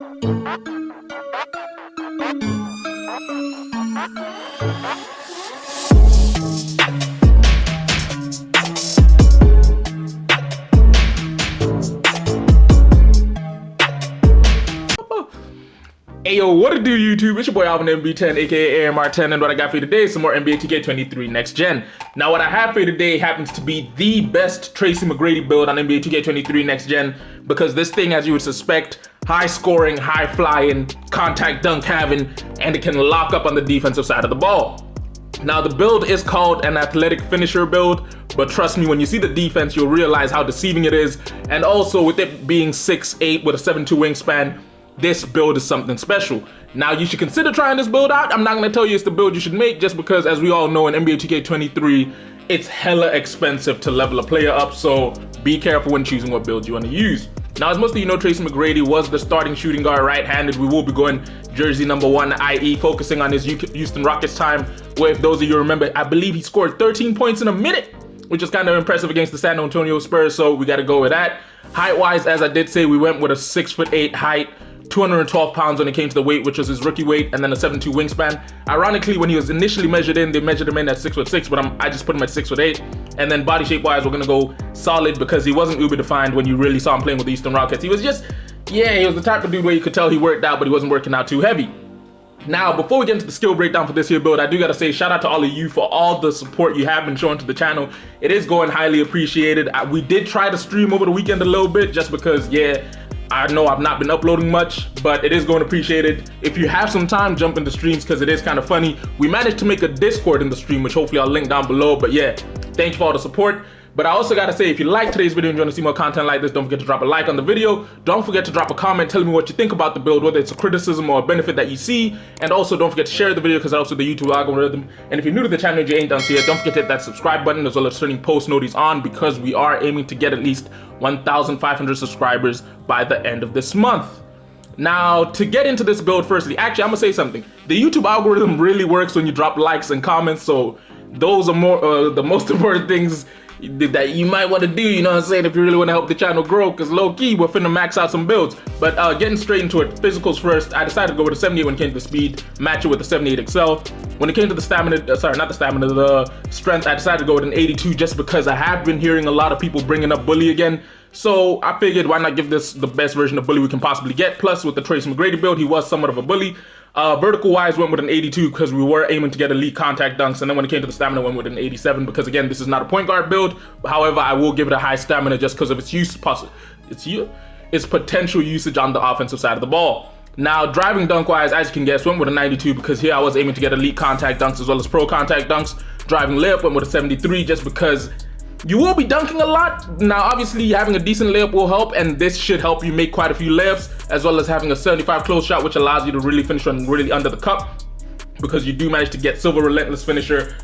Ayo, what it do, YouTube? It's your boy Alvin MB10, aka AMR10, and what I got for you today is some more NBA 2K23 Next Gen. Now, what I have for you today happens to be the best Tracy McGrady build on NBA 2K23 Next Gen, because this thing, as you would suspect, high scoring, high flying, contact dunk having, and it can lock up on the defensive side of the ball. Now, the build is called an athletic finisher build, but trust me, when you see the defense, you'll realize how deceiving it is. And also, with it being 6'8" with a 7'2" wingspan, this build is something special. Now, you should consider trying this build out. I'm not going to tell you it's the build you should make, just because, as we all know, in NBA 2K23, it's hella expensive to level a player up, so be careful when choosing what build you want to use. Now, as most of you know, Tracy McGrady was the starting shooting guard right-handed. We will be going jersey number 1, i.e. focusing on his Houston Rockets time, where, if those of you remember, I believe he scored 13 points in a minute, which is kind of impressive against the San Antonio Spurs, so we got to go with that. Height-wise, as I did say, we went with a 6'8" height, 212 pounds when it came to the weight, which was his rookie weight, and then a 7'2" wingspan. Ironically, when he was initially measured in, they measured him in at 6'6", but I just put him at 6'8". And then body shape wise, we're gonna go solid, because he wasn't uber defined when you really saw him playing with the Houston Rockets. He was just, he was the type of dude where you could tell he worked out, but he wasn't working out too heavy. Now, before we get into the skill breakdown for this here build, I do gotta say shout out to all of you for all the support you have been showing to the channel. It is going highly appreciated. We did try to stream over the weekend a little bit, just because, I know I've not been uploading much, but it is going appreciated. If you have some time, jump into streams, because it is kind of funny. We managed to make a Discord in the stream, which hopefully I'll link down below. But thank you for all the support. But I also gotta say, if you like today's video and you want to see more content like this, don't forget to drop a like on the video. Don't forget to drop a comment telling me what you think about the build, whether it's a criticism or a benefit that you see. And also, don't forget to share the video, because it helps with the YouTube algorithm. And if you're new to the channel and you ain't done so yet, don't forget to hit that subscribe button, as well as turning post notifications on, because we are aiming to get at least 1,500 subscribers by the end of this month. Now, to get into this build, firstly, actually, I'm gonna say something. The YouTube algorithm really works when you drop likes and comments, so those are the most important things that you might want to do, you know what I'm saying, if you really want to help the channel grow, because low-key, we're finna max out some builds. But getting straight into it, physicals first, I decided to go with a 78 when it came to the speed, match it with the 78 XL. When it came to the stamina, the strength, I decided to go with an 82, just because I have been hearing a lot of people bringing up Bully again. So I figured, why not give this the best version of Bully we can possibly get. Plus, with the Tracy McGrady build, he was somewhat of a bully. Vertical wise, went with an 82, because we were aiming to get elite contact dunks. And then when it came to the stamina, went with an 87, because again, this is not a point guard build. However, I will give it a high stamina, just because of its its potential usage on the offensive side of the ball. Now, driving dunk wise, as you can guess, went with a 92, because here I was aiming to get elite contact dunks as well as pro contact dunks. Driving layup, went with a 73, just because you will be dunking a lot. Now, obviously, having a decent layup will help, and this should help you make quite a few layups, as well as having a 75 close shot, which allows you to really finish on really under the cup, because you do manage to get silver fearless finisher,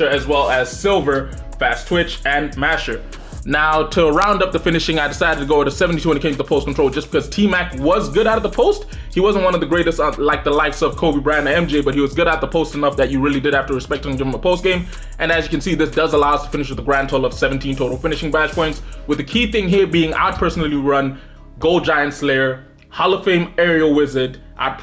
as well as silver fast twitch and masher. Now, to round up the finishing, I decided to go with a 72 when it came to the post control, just because T-Mac was good out of the post. He wasn't one of the greatest, like the likes of Kobe Bryant and MJ, but he was good at the post enough that you really did have to respect him and give him a post game. And as you can see, this does allow us to finish with a grand total of 17 total finishing badge points, with the key thing here being I'd personally run Gold Giant Slayer, Hall of Fame Aerial Wizard. I'd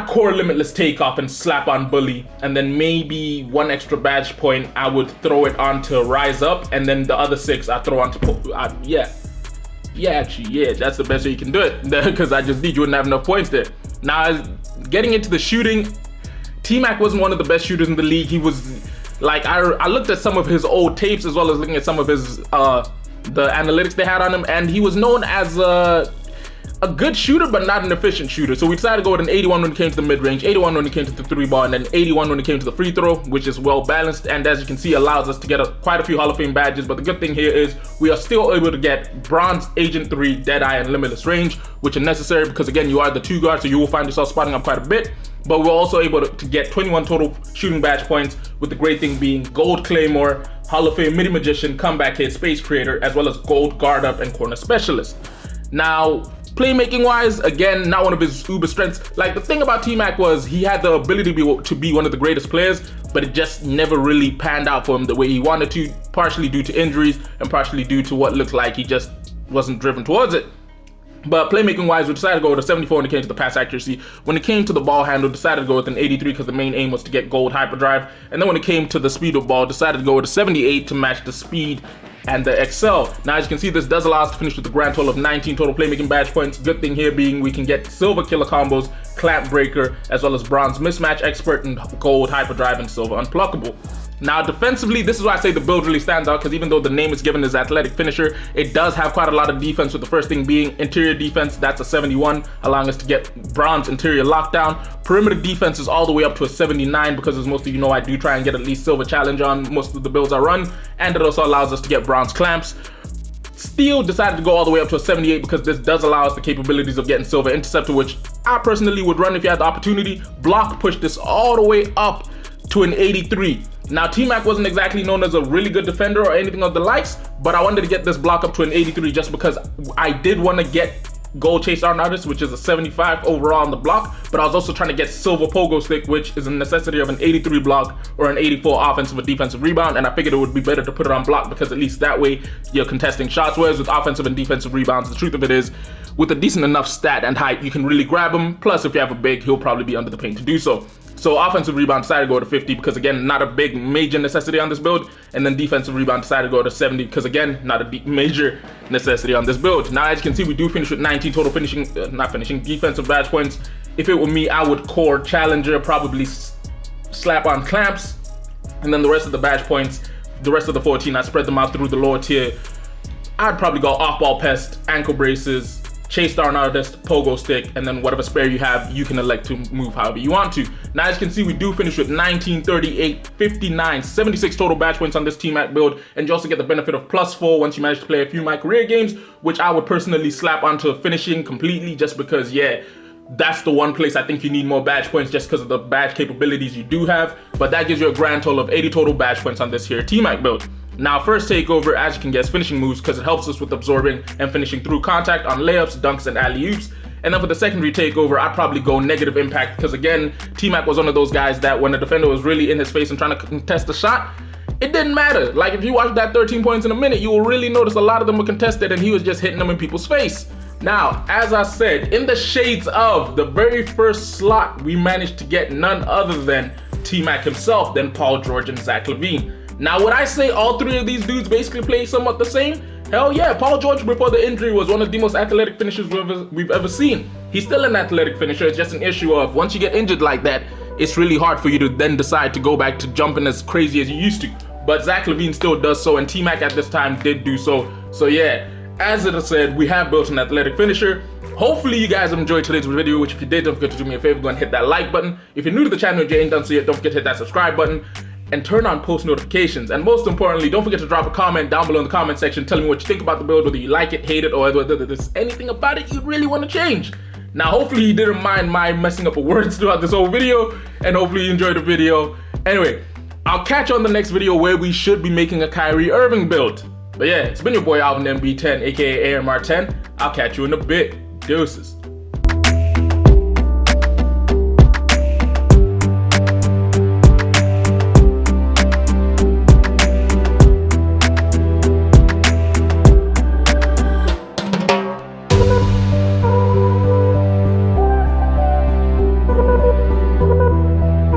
core Limitless Takeoff and slap on Bully, and then maybe one extra badge point I would throw it onto Rise Up, and then the other 6 I throw onto that's the best way you can do it, because I just need you wouldn't have enough points there. Now, getting into the shooting, T-Mac wasn't one of the best shooters in the league. He was like, I looked at some of his old tapes, as well as looking at some of his the analytics they had on him, and he was known as a good shooter, but not an efficient shooter. So we decided to go with an 81 when it came to the mid-range, 81 when it came to the 3-ball, and then 81 when it came to the free throw, which is well balanced, and as you can see, allows us to get quite a few Hall of Fame badges. But the good thing here is we are still able to get Bronze, Agent 3, Deadeye, and Limitless Range, which are necessary, because again, you are the 2 guard, so you will find yourself spotting up quite a bit. But we're also able to get 21 total shooting badge points, with the great thing being Gold Claymore, Hall of Fame Midi Magician, Comeback Hit, Space Creator, as well as Gold Guard Up and Corner Specialist. Now, playmaking wise, again, not one of his uber strengths. Like, the thing about T-Mac was he had the ability to be one of the greatest players, but it just never really panned out for him the way he wanted to, partially due to injuries and partially due to what looked like he just wasn't driven towards it. But playmaking wise, we decided to go with a 74 when it came to the pass accuracy. When it came to the ball handle, decided to go with an 83 because the main aim was to get gold hyperdrive. And then when it came to the speed of ball, decided to go with a 78 to match the speed and the excel. Now, as you can see, this does allow us to finish with a grand total of 19 total playmaking badge points. Good thing here being we can get silver killer combos, clamp breaker, as well as bronze mismatch expert, and gold hyperdrive and silver unpluckable. Now, defensively, this is why I say the build really stands out, because even though the name is given as athletic finisher, it does have quite a lot of defense, with the first thing being interior defense. That's a 71, allowing us to get bronze interior lockdown. Perimeter defense is all the way up to a 79, because as most of you know, I do try and get at least silver challenge on most of the builds I run, and it also allows us to get bronze clamps. Steel decided to go all the way up to a 78 because this does allow us the capabilities of getting silver interceptor, which I personally would run if you had the opportunity. Block pushed this all the way up to an 83. Now, T-Mac wasn't exactly known as a really good defender or anything of the likes, but I wanted to get this block up to an 83 just because I did want to get gold chase art artist, which is a 75 overall on the block, but I was also trying to get silver pogo stick, which is a necessity of an 83 block or an 84 offensive or defensive rebound, and I figured it would be better to put it on block because at least that way you're contesting shots, whereas with offensive and defensive rebounds, the truth of it is, with a decent enough stat and height, you can really grab him, plus if you have a big, he'll probably be under the paint to do so. So offensive rebound decided to go to 50 because, again, not a big major necessity on this build. And then defensive rebound decided to go to 70 because, again, not a major necessity on this build. Now, as you can see, we do finish with 19 total defensive badge points. If it were me, I would core challenger, probably slap on clamps. And then the rest of the badge points, the rest of the 14, I spread them out through the lower tier. I'd probably go off-ball pest, ankle braces, chase star artist, pogo stick, and then whatever spare you have, you can elect to move however you want to. Now, as you can see, we do finish with 19, 38, 59, 76 total badge points on this T-Mac build, and you also get the benefit of +4 once you manage to play a few of my career games, which I would personally slap onto finishing completely just because, yeah, that's the one place I think you need more badge points just because of the badge capabilities you do have, but that gives you a grand total of 80 total badge points on this here T-Mac build. Now, first takeover, as you can guess, finishing moves because it helps us with absorbing and finishing through contact on layups, dunks, and alley-oops. And then for the secondary takeover, I'd probably go negative impact because, again, T-Mac was one of those guys that when the defender was really in his face and trying to contest the shot, it didn't matter. Like, if you watch that 13 points in a minute, you will really notice a lot of them were contested and he was just hitting them in people's face. Now, as I said, in the shades of the very first slot, we managed to get none other than T-Mac himself, than Paul George and Zach Lavine. Now, would I say all three of these dudes basically play somewhat the same? Hell yeah, Paul George before the injury was one of the most athletic finishers we've ever seen. He's still an athletic finisher, it's just an issue of once you get injured like that, it's really hard for you to then decide to go back to jumping as crazy as you used to. But Zach Lavine still does so, and T-Mac at this time did do so. So yeah, as it said, we have built an athletic finisher. Hopefully you guys have enjoyed today's video, which if you did, don't forget to do me a favor, go and hit that like button. If you're new to the channel and you ain't done so yet, don't forget to hit that subscribe button and turn on post notifications. And most importantly, don't forget to drop a comment down below in the comment section telling me what you think about the build, whether you like it, hate it, or whether there's anything about it you really want to change. Now, hopefully you didn't mind my messing up with words throughout this whole video, and hopefully you enjoyed the video. Anyway, I'll catch you on the next video where we should be making a Kyrie Irving build. But yeah, it's been your boy Alvin MB10, aka AMR10. I'll catch you in a bit. Deuces.